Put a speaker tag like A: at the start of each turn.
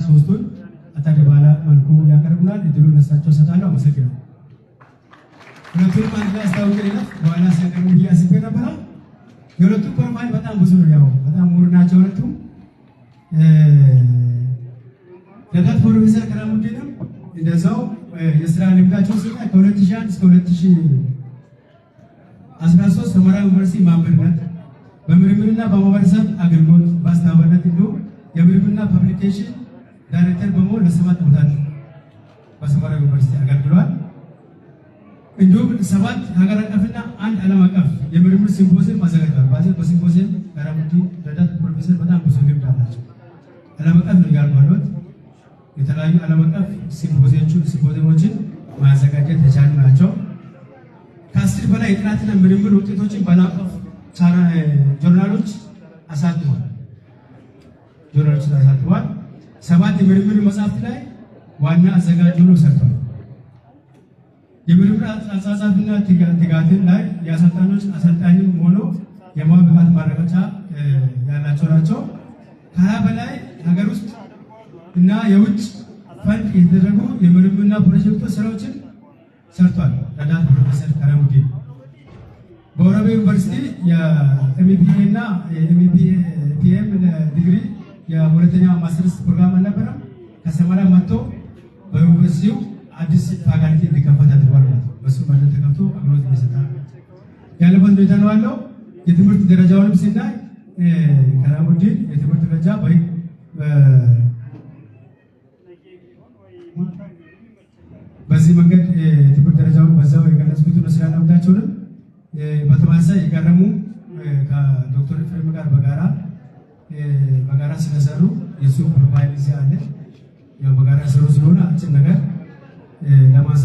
A: ሶስቱን አጠር ባለ መልኩ ያቀርቡናል። እድሉን እነሳቸው ሰጣለሁ። አመሰግናለሁ። ሁለቱንም አንድ ላይ አስታውቀን በኋላ ሲያቀርቡ እያስቤ ነበረ። የሁለቱም ፕሮፋይል በጣም ብዙ ነው። ያው በጣም ምሁር ናቸው ሁለቱም። ረዳት ፕሮፌሰር ከራሙዲንም እንደዛው የስራ ልምዳቸው ሲሆን ከ2001 እስከ 2013 ሰመራ ዩኒቨርሲቲ መምህርነት በምርምርና በማህበረሰብ አገልግሎት በአስተባባሪነት እንዲሁም የምርምርና ፐብሊኬሽን ዳይሬክተር በመሆን ለ7 ዓመታት በሰመራ ዩኒቨርሲቲ አገልግሏል። እንዲሁም 7 ሀገር አቀፍና 1 ዓለም አቀፍ የምርምር ሲምፖዚየም አዘጋጅቷል። በሲምፖዚየም ከራሙዲ ረዳት ፕሮፌሰር በጣም ብዙ ልምድ አላቸው። ዓለም አቀፍ ነው ያልኩት የተለያዩ ዓለም አቀፍ ሲምፖዚየሞችን ማዘጋጀት የቻሉ ናቸው። ከ10 በላይ የጥናትና ምርምር ውጤቶችን በዓለም አቀፍ ጆርናሎች አሳትሟል። 7 የምርምር መጽሐፍት ላይ ዋና አዘጋጅ ሆኖ ሰርቷል። የምርምር አጻጻፍና ትጋትን ላይ የአሰልጣኞች አሰልጣኝም ሆኖ የሙያ ብቃት ማረጋገጫ ያላቸው ናቸው። ከ20 በላይ ሀገር ውስጥ እና የውጭ ፈንድ የተደረጉ የምርምርና ፕሮጀክቶች ስራዎችን ሰርቷል። ረዳት ፕሮፌሰር ከራሙዲ በወረቤ ዩኒቨርሲቲ የኤምቢኤ እና የኤምቢኤም ዲግሪ የሁለተኛ ማስተርስ ፕሮግራም አልነበረም። ከሰመራ መጥቶ በዩኒቨርሲቲው አዲስ ፋካልቲ እንዲከፈት አድርጓል ማለት ነው። በሱ ማለት ተከፍቶ አግሎት እየሰጠ ያለበት ሁኔታ ነው ያለው። የትምህርት ደረጃውንም ሲናይ ከራሙዲ የትምህርት ደረጃ በዚህ መንገድ የትምህርት ደረጃውን በዛው የገለጽኩት ነው። ስራ ለምዳቸውንም በተመሳሳይ የቀረሙ ከዶክተር ፍሬም ጋር በጋራ ስለሰሩ የሱ ፕሮፋይል እዚህ አለ። ያው በጋራ ሰሩ ስለሆነ አጭር ነገር ለማንሳት